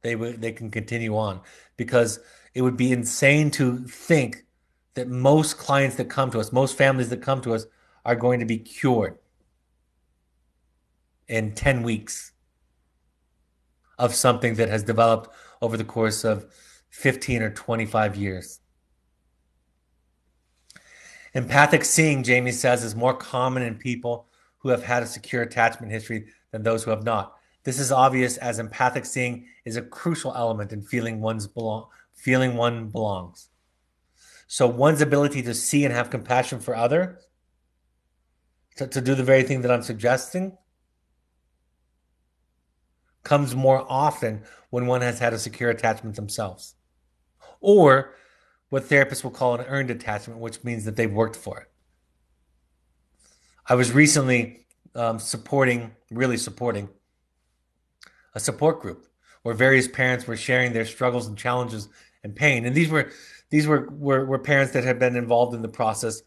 they can continue on. Because it would be insane to think that most clients that come to us, most families that come to us, are going to be cured in 10 weeks of something that has developed over the course of 15 or 25 years. Empathic seeing, Jami says, is more common in people who have had a secure attachment history than those who have not. This is obvious, as empathic seeing is a crucial element in feeling one belongs. So one's ability to see and have compassion for others, to do the very thing that I'm suggesting, comes more often when one has had a secure attachment themselves, or what therapists will call an earned attachment, which means that they've worked for it. I was recently supporting a support group where various parents were sharing their struggles and challenges and pain. And these were parents that had been involved in the process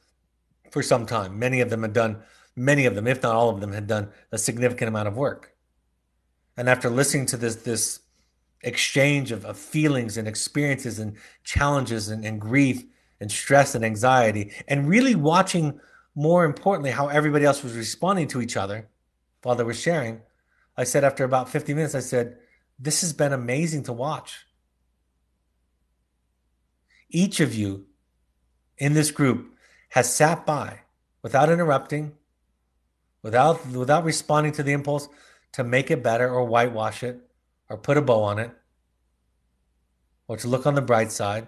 for some time. Many of them, if not all of them, had done a significant amount of work. And after listening to this exchange of feelings and experiences and challenges and grief and stress and anxiety, and really watching, more importantly, how everybody else was responding to each other while they were sharing, I said, after about 50 minutes, I said, this has been amazing to watch. Each of you in this group has sat by without interrupting, without responding to the impulse to make it better or whitewash it or put a bow on it or to look on the bright side,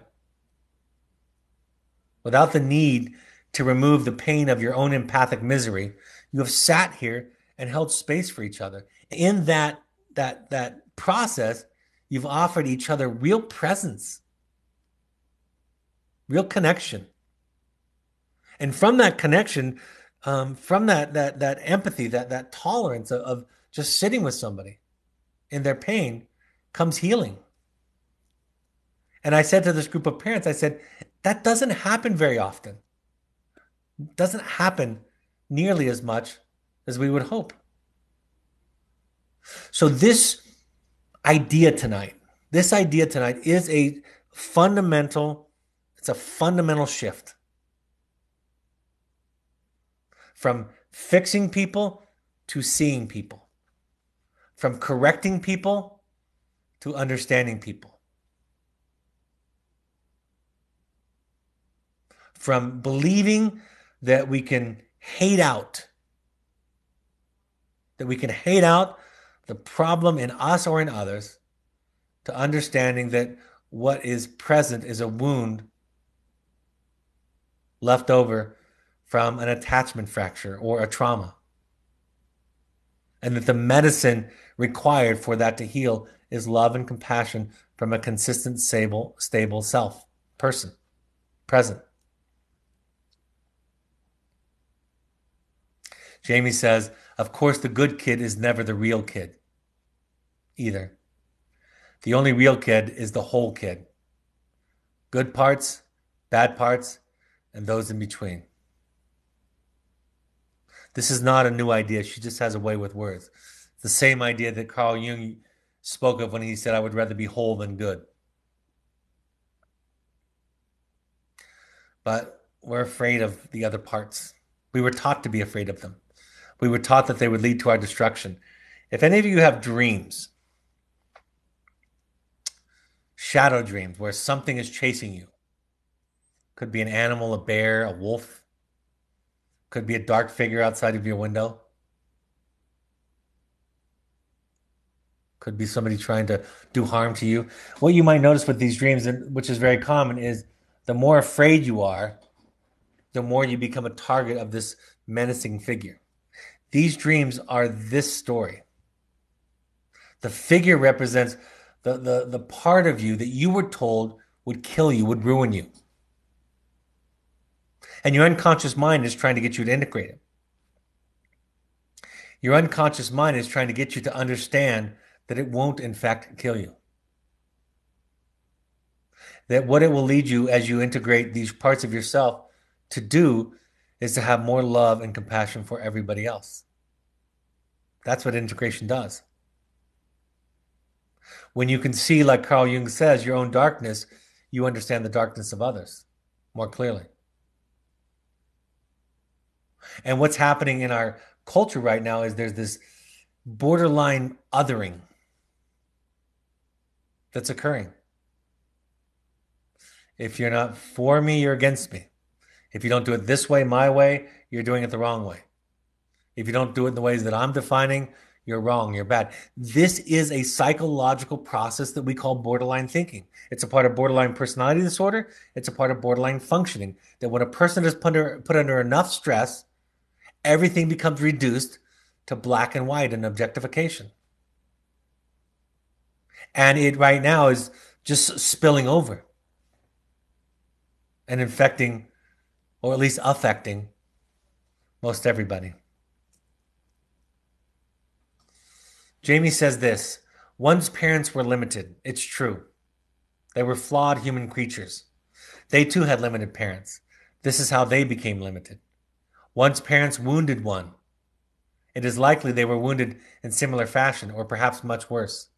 without the need to remove the pain of your own empathic misery. You have sat here and held space for each other. In that process, you've offered each other real presence, real connection. And from that connection, from that empathy, that tolerance of just sitting with somebody in their pain, comes healing. And I said to this group of parents, I said, that doesn't happen very often. It doesn't happen nearly as much as we would hope. So this idea tonight. This idea tonight is a fundamental shift from fixing people to seeing people, from correcting people to understanding people, from believing that we can hate out, the problem in us or in others, to understanding that what is present is a wound left over from an attachment fracture or a trauma. And that the medicine required for that to heal is love and compassion from a consistent, stable self, person, present. Jami says, of course, the good kid is never the real kid either. The only real kid is the whole kid. Good parts, bad parts, and those in between. This is not a new idea. She just has a way with words. It's the same idea that Carl Jung spoke of when he said, I would rather be whole than good. But we're afraid of the other parts. We were taught to be afraid of them. We were taught that they would lead to our destruction. If any of you have dreams, shadow dreams, where something is chasing you, could be an animal, a bear, a wolf, could be a dark figure outside of your window, could be somebody trying to do harm to you. What you might notice with these dreams, which is very common, is the more afraid you are, the more you become a target of this menacing figure. These dreams are this story. The figure represents the part of you that you were told would kill you, would ruin you. And your unconscious mind is trying to get you to integrate it. Your unconscious mind is trying to get you to understand that it won't, in fact, kill you. That what it will lead you as you integrate these parts of yourself to do is to have more love and compassion for everybody else. That's what integration does. When you can see, like Carl Jung says, your own darkness, you understand the darkness of others more clearly. And what's happening in our culture right now is there's this borderline othering that's occurring. If you're not for me, you're against me. If you don't do it this way, my way, you're doing it the wrong way. If you don't do it in the ways that I'm defining, you're wrong, you're bad. This is a psychological process that we call borderline thinking. It's a part of borderline personality disorder. It's a part of borderline functioning. That when a person is put under enough stress, everything becomes reduced to black and white and objectification. And it right now is just spilling over and infecting, or at least affecting, most everybody. Jami says this, one's parents were limited. It's true. They were flawed human creatures. They too had limited parents. This is how they became limited. One's parents wounded one. It is likely they were wounded in similar fashion, or perhaps much worse.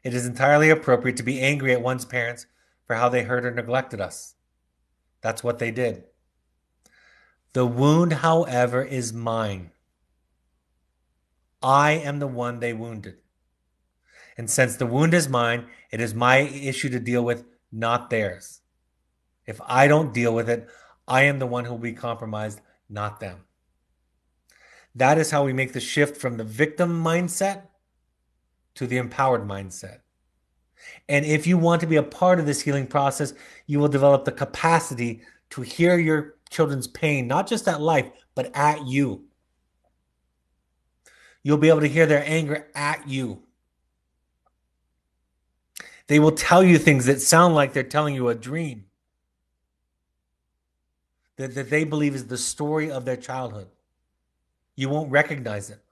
It is entirely appropriate to be angry at one's parents for how they hurt or neglected us. That's what they did. The wound, however, is mine. I am the one they wounded. And since the wound is mine, it is my issue to deal with, not theirs. If I don't deal with it, I am the one who will be compromised, not them. That is how we make the shift from the victim mindset to the empowered mindset. And if you want to be a part of this healing process, you will develop the capacity to hear your children's pain, not just at life, but at you. You'll be able to hear their anger at you. They will tell you things that sound like they're telling you a dream that they believe is the story of their childhood. You won't recognize it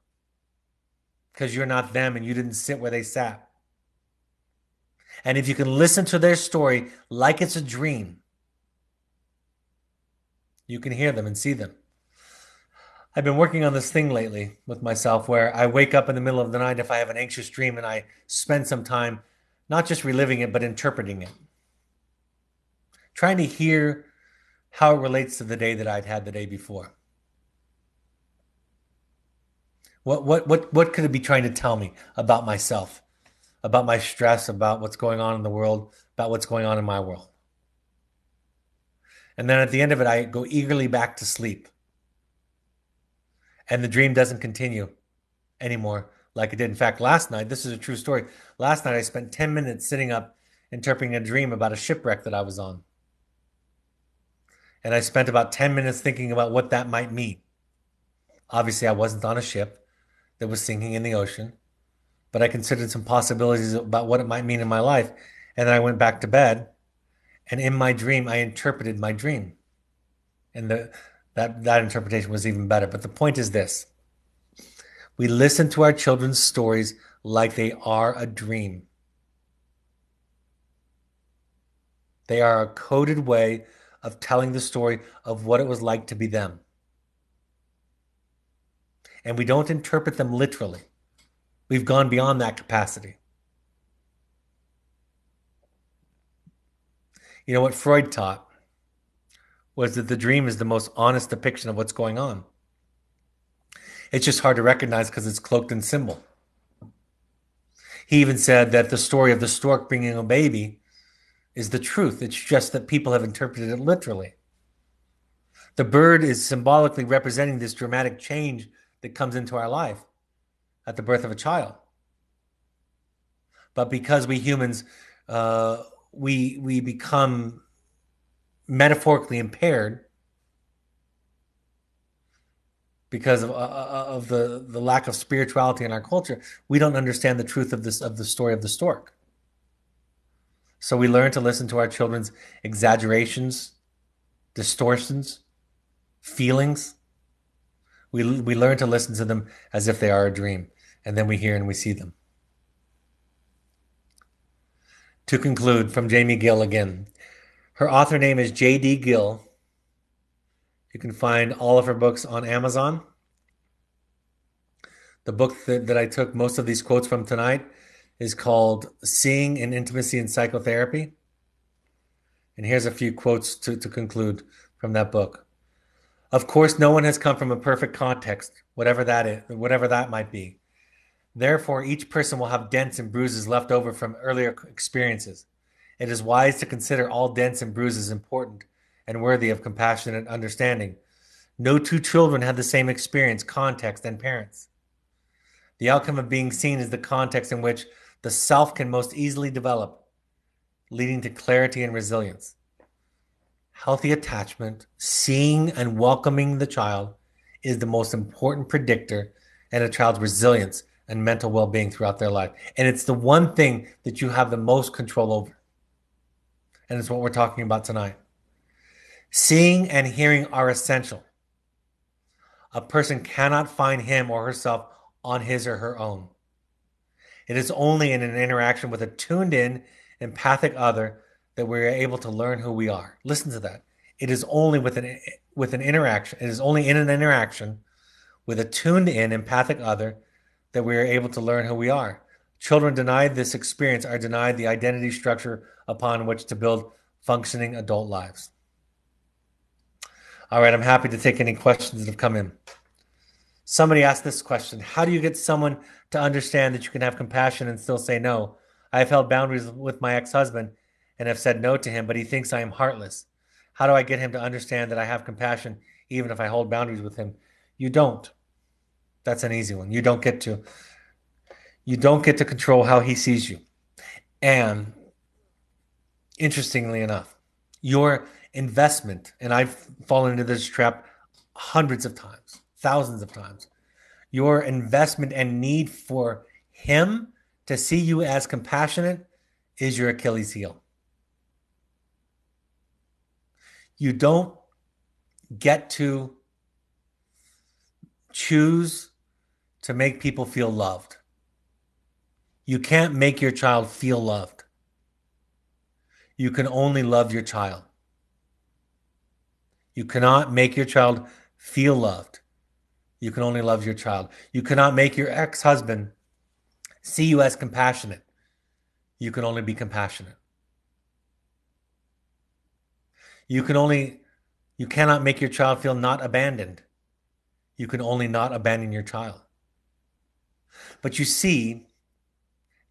because you're not them and you didn't sit where they sat. And if you can listen to their story like it's a dream, you can hear them and see them. I've been working on this thing lately with myself where I wake up in the middle of the night if I have an anxious dream and I spend some time not just reliving it, but interpreting it, trying to hear how it relates to the day that I'd had the day before. What could it be trying to tell me about myself, about my stress, about what's going on in the world, about what's going on in my world? And then at the end of it, I go eagerly back to sleep. And the dream doesn't continue anymore like it did. In fact, last night, this is a true story. Last night, I spent 10 minutes sitting up interpreting a dream about a shipwreck that I was on. And I spent about 10 minutes thinking about what that might mean. Obviously, I wasn't on a ship that was sinking in the ocean, but I considered some possibilities about what it might mean in my life. And then I went back to bed. And in my dream, I interpreted my dream. And that interpretation was even better. But the point is this. We listen to our children's stories like they are a dream. They are a coded way of telling the story of what it was like to be them. And we don't interpret them literally. We've gone beyond that capacity. You know what Freud taught was that the dream is the most honest depiction of what's going on. It's just hard to recognize because it's cloaked in symbol. He even said that the story of the stork bringing a baby is the truth. It's just that people have interpreted it literally. The bird is symbolically representing this dramatic change that comes into our life at the birth of a child. But because we humans, we become metaphorically impaired because of the lack of spirituality in our culture, we don't understand the truth of the story of the stork. So we learn to listen to our children's exaggerations, distortions, feelings. We learn to listen to them as if they are a dream, and then we hear and we see them. To conclude, from Jami Gill again. Her author name is J.D. Gill. You can find all of her books on Amazon. The book that I took most of these quotes from tonight is called Seeing in Intimacy and Psychotherapy. And here's a few quotes to conclude from that book. Of course, no one has come from a perfect context, whatever that is, whatever that might be. Therefore, each person will have dents and bruises left over from earlier experiences. It is wise to consider all dents and bruises important and worthy of compassionate understanding. No two children had the same experience, context, and parents. The outcome of being seen is the context in which the self can most easily develop, leading to clarity and resilience. Healthy attachment, seeing and welcoming the child, is the most important predictor in a child's resilience and mental well-being throughout their life. And it's the one thing that you have the most control over. And it's what we're talking about tonight. Seeing and hearing are essential. A person cannot find him or herself on his or her own. It is only in an interaction with a tuned-in, empathic other that we're able to learn who we are. Listen to that. It is only with an interaction. It is only in an interaction with a tuned-in, empathic other that we are able to learn who we are. Children denied this experience are denied the identity structure upon which to build functioning adult lives. All right, I'm happy to take any questions that have come in. Somebody asked this question. How do you get someone to understand that you can have compassion and still say no? I have held boundaries with my ex-husband and have said no to him, but he thinks I am heartless. How do I get him to understand that I have compassion even if I hold boundaries with him? You don't. That's an easy one. You don't get to control how he sees you. And interestingly enough, your investment, and I've fallen into this trap hundreds of times, thousands of times, your investment and need for him to see you as compassionate is your Achilles heel. You don't get to choose to make people feel loved. You can't make your child feel loved. You can only love your child. You cannot make your child feel loved. You can only love your child. You cannot make your ex-husband see you as compassionate. You can only be compassionate. You cannot make your child feel not abandoned. You can only not abandon your child. But you see,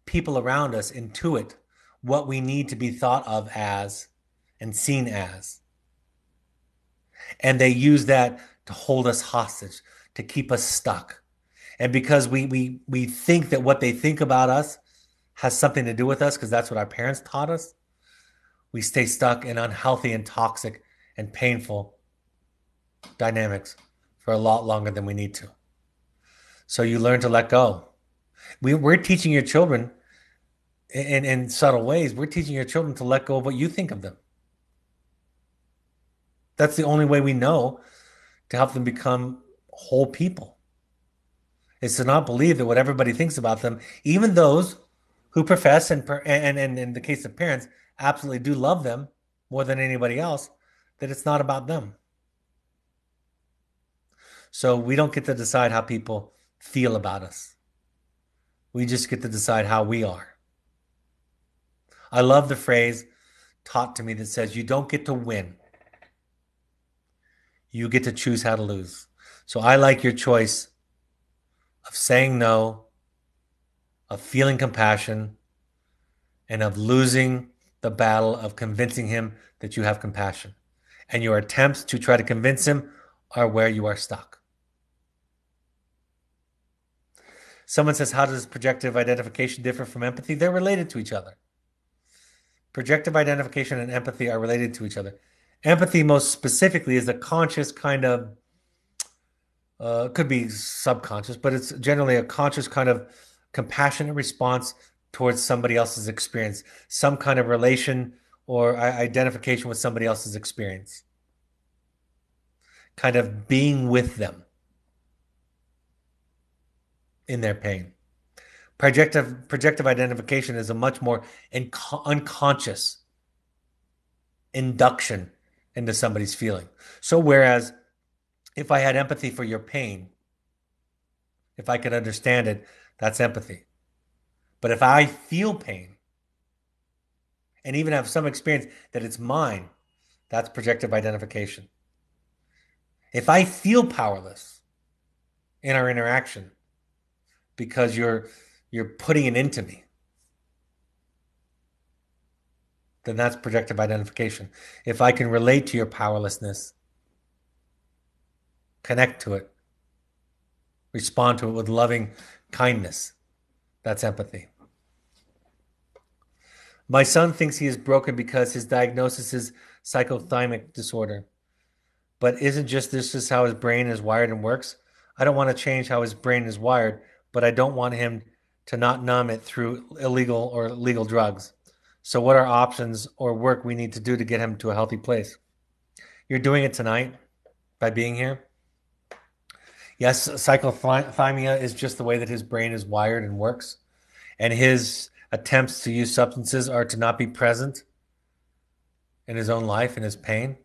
people around us intuit what we need to be thought of as and seen as. And they use that to hold us hostage, to keep us stuck. And because we think that what they think about us has something to do with us, because that's what our parents taught us, we stay stuck in unhealthy and toxic and painful dynamics for a lot longer than we need to. So you learn to let go. We're teaching your children in subtle ways. We're teaching your children to let go of what you think of them. That's the only way we know to help them become whole people, is to not believe that what everybody thinks about them, even those who profess and in the case of parents, absolutely do love them more than anybody else, that it's not about them. So we don't get to decide how people feel about us. We just get to decide how we are. I love the phrase taught to me that says, you don't get to win. You get to choose how to lose. So I like your choice of saying no, of feeling compassion, and of losing the battle of convincing him that you have compassion. And your attempts to try to convince him are where you are stuck. Someone says, how does projective identification differ from empathy? They're related to each other. Projective identification and empathy are related to each other. Empathy, most specifically, is a conscious kind of, could be subconscious, but it's generally a conscious kind of compassionate response towards somebody else's experience, some kind of relation or identification with somebody else's experience, kind of being with them in their pain. Projective identification is a much more unconscious induction into somebody's feeling. So whereas if I had empathy for your pain, if I could understand it, that's empathy. But if I feel pain and even have some experience that it's mine, that's projective identification. If I feel powerless in our interaction because you're putting it into me, then that's projective identification. If I can relate to your powerlessness, connect to it, respond to it with loving kindness, that's empathy. My son thinks he is broken because his diagnosis is psychothymic disorder. But isn't just this is how his brain is wired and works? I don't want to change how his brain is wired, but I don't want him to not numb it through illegal or legal drugs. So what are options or work we need to do to get him to a healthy place? You're doing it tonight by being here. Yes, psychothymia is just the way that his brain is wired and works. And his attempts to use substances are to not be present in his own life and his pain.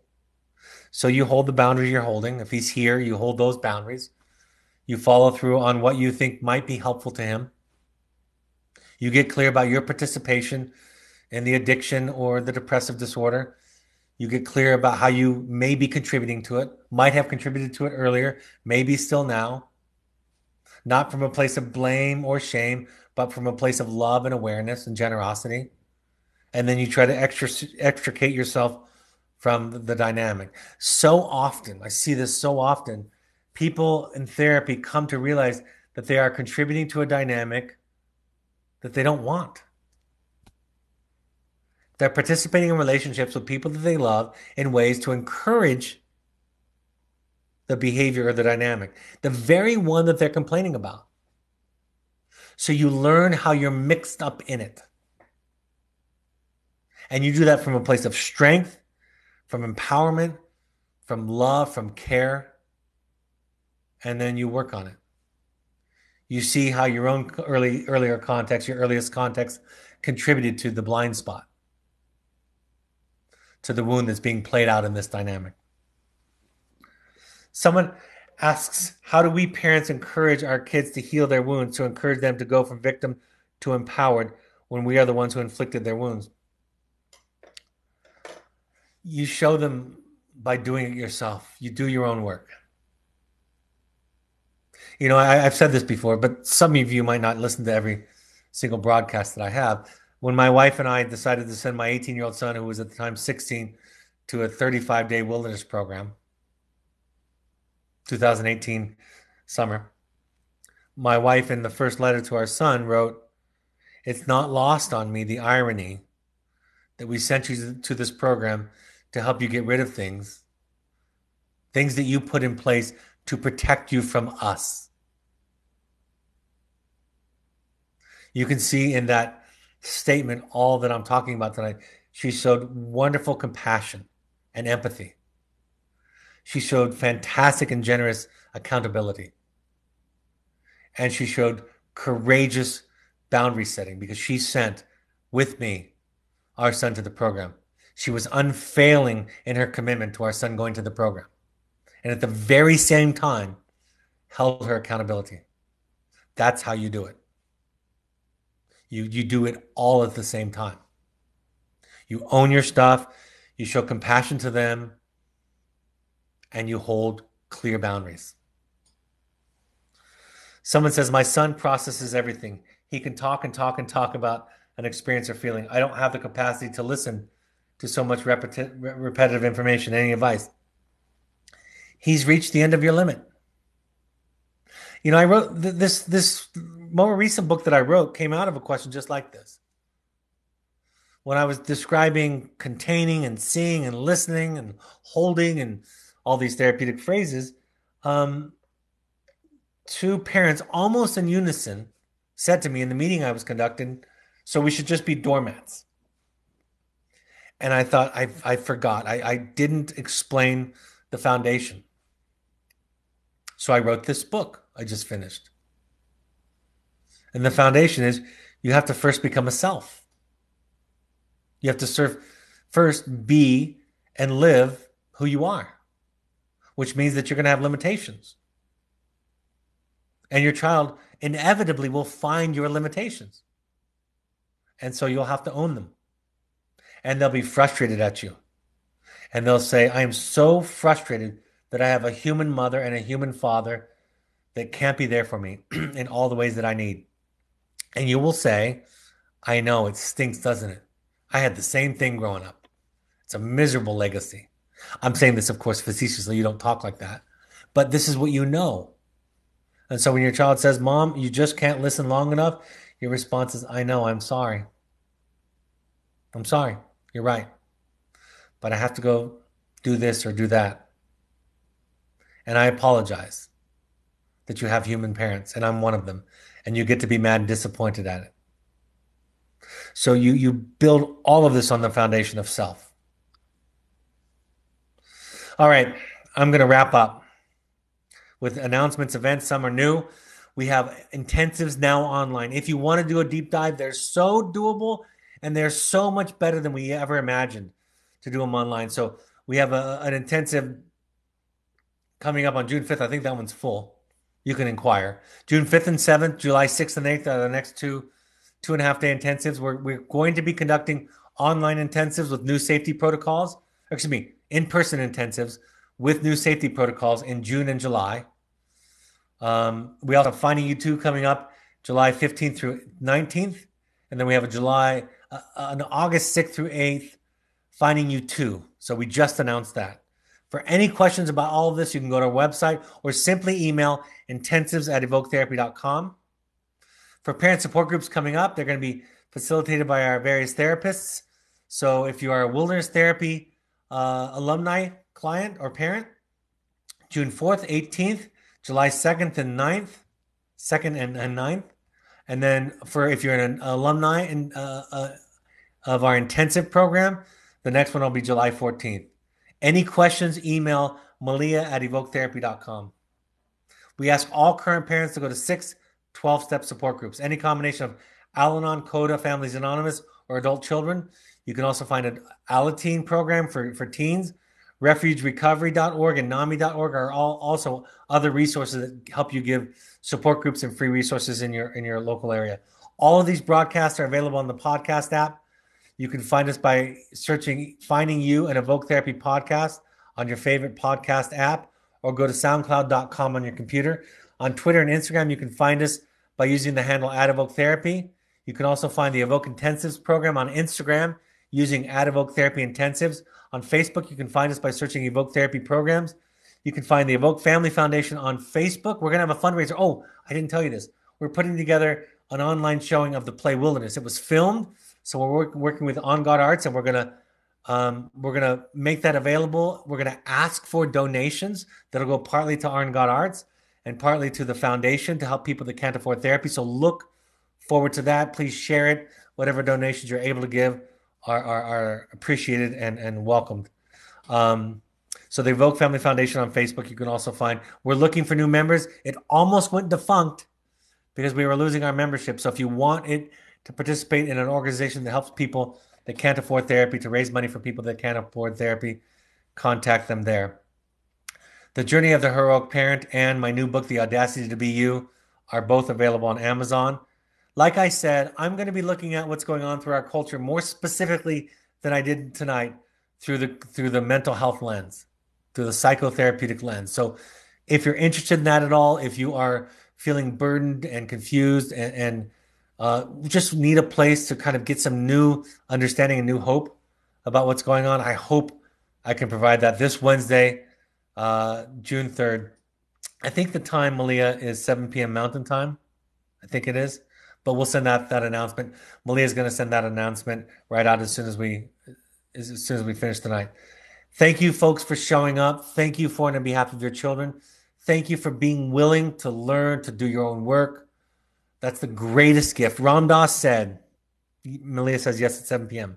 So you hold the boundary you're holding. If he's here, you hold those boundaries. You follow through on what you think might be helpful to him. You get clear about your participation in the addiction or the depressive disorder. You get clear about how you may be contributing to it, might have contributed to it earlier, maybe still now. Not from a place of blame or shame, but from a place of love and awareness and generosity. And then you try to extricate yourself from the dynamic. So often, I see this so often, people in therapy come to realize that they are contributing to a dynamic that they don't want. They're participating in relationships with people that they love in ways to encourage the behavior or the dynamic, the very one that they're complaining about. So you learn how you're mixed up in it. And you do that from a place of strength, from empowerment, from love, from care. And then you work on it. You see how your own earlier context, your earliest context, contributed to the blind spot, to the wound that's being played out in this dynamic. Someone asks, how do we parents encourage our kids to heal their wounds, to encourage them to go from victim to empowered when we are the ones who inflicted their wounds? You show them by doing it yourself. You do your own work. You know, I've said this before, but some of you might not listen to every single broadcast that I have. When my wife and I decided to send my 18-year-old son, who was at the time 16, to a 35-day wilderness program, 2018 summer, my wife in the first letter to our son wrote, "It's not lost on me the irony that we sent you to this program to help you get rid of things that you put in place to protect you from us." You can see in that statement all that I'm talking about tonight. She showed wonderful compassion and empathy. She showed fantastic and generous accountability. And she showed courageous boundary setting because she sent with me our son to the program. She was unfailing in her commitment to our son going to the program. And at the very same time, held her accountability. That's how you do it. You do it all at the same time. You own your stuff, you show compassion to them, and you hold clear boundaries. Someone says, my son processes everything. He can talk and talk and talk about an experience or feeling. I don't have the capacity to listen to so much repetitive information. Any advice? He's reached the end of your limit. You know, I wrote this more recent book that I wrote came out of a question just like this. When I was describing containing and seeing and listening and holding and all these therapeutic phrases, two parents almost in unison said to me in the meeting I was conducting, so we should just be doormats. And I thought, I forgot. I didn't explain the foundation. So I wrote this book I just finished. And the foundation is you have to first become a self. You have to first be and live who you are, which means that you're going to have limitations. And your child inevitably will find your limitations. And so you'll have to own them. And they'll be frustrated at you. And they'll say, I am so frustrated that I have a human mother and a human father that can't be there for me in all the ways that I need. And you will say, I know, it stinks, doesn't it? I had the same thing growing up. It's a miserable legacy. I'm saying this, of course, facetiously. You don't talk like that. But this is what you know. And so when your child says, Mom, you just can't listen long enough, your response is, I know, I'm sorry. I'm sorry. You're right. But I have to go do this or do that. And I apologize that you have human parents, and I'm one of them. And you get to be mad and disappointed at it. So you build all of this on the foundation of self. All right, I'm going to wrap up with announcements, events. Some are new. We have intensives now online. If you want to do a deep dive, they're so doable, and they're so much better than we ever imagined to do them online. So we have an intensive coming up on June 5th. I think that one's full. You can inquire. June 5th and 7th, July 6th and 8th are the next 2.5-day intensives. We're going to be conducting online intensives with new safety protocols. In-person intensives with new safety protocols in June and July. We also have Finding You 2 coming up July 15th through 19th. And then we have an August 6th through 8th, Finding You 2. So we just announced that. For any questions about all of this, you can go to our website or simply email intensives@evoketherapy.com. For parent support groups coming up, they're going to be facilitated by our various therapists. So if you are a wilderness therapy alumni client or parent, June 4th, 18th, July 2nd and 9th, 2nd and 9th. And then if you're an alumni of our intensive program, the next one will be July 14th. Any questions, email malia@evoketherapy.com. We ask all current parents to go to 6 12-step support groups, any combination of Al-Anon, CODA, Families Anonymous, or adult children. You can also find an Alateen program for teens, refugerecovery.org and NAMI.org are all also other resources that help you give support groups and free resources in your local area. All of these broadcasts are available on the podcast app. You can find us by searching Finding You and Evoke Therapy Podcast on your favorite podcast app, or go to soundcloud.com on your computer. On Twitter and Instagram, you can find us by using the handle @EvokeTherapy. You can also find the Evoke Intensives program on Instagram using @Evoke Therapy Intensives. On Facebook, you can find us by searching Evoke Therapy Programs. You can find the Evoke Family Foundation on Facebook. We're going to have a fundraiser. Oh, I didn't tell you this. We're putting together an online showing of the play Wilderness. It was filmed, so we're working with On God Arts, and we're gonna make that available. We're gonna ask for donations that'll go partly to On God Arts and partly to the foundation to help people that can't afford therapy. So look forward to that. Please share it. Whatever donations you're able to give are appreciated and welcomed. So the Evoke Family Foundation on Facebook, you can also find. We're looking for new members. It almost went defunct because we were losing our membership. So if you want it to participate in an organization that helps people that can't afford therapy, to raise money for people that can't afford therapy, contact them there. The Journey of the Heroic Parent and my new book, The Audacity to Be You, are both available on Amazon. Like I said, I'm going to be looking at what's going on through our culture more specifically than I did tonight through the mental health lens, through the psychotherapeutic lens. So if you're interested in that at all, if you are feeling burdened and confused and just need a place to kind of get some new understanding and new hope about what's going on, I hope I can provide that this Wednesday, June 3rd. I think the time, Malia, is 7 p.m. Mountain Time. I think it is. But we'll send that announcement. Malia is going to send that announcement right out as soon as we finish tonight. Thank you, folks, for showing up. Thank you for, on behalf of your children. Thank you for being willing to learn, to do your own work. That's the greatest gift. Ram Dass said, Malia says yes at 7 p.m.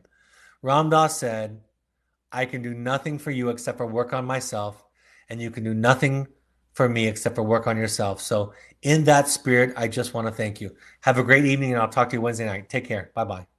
Ram Dass said, I can do nothing for you except for work on myself, and you can do nothing for me except for work on yourself. So in that spirit, I just want to thank you. Have a great evening, and I'll talk to you Wednesday night. Take care. Bye-bye.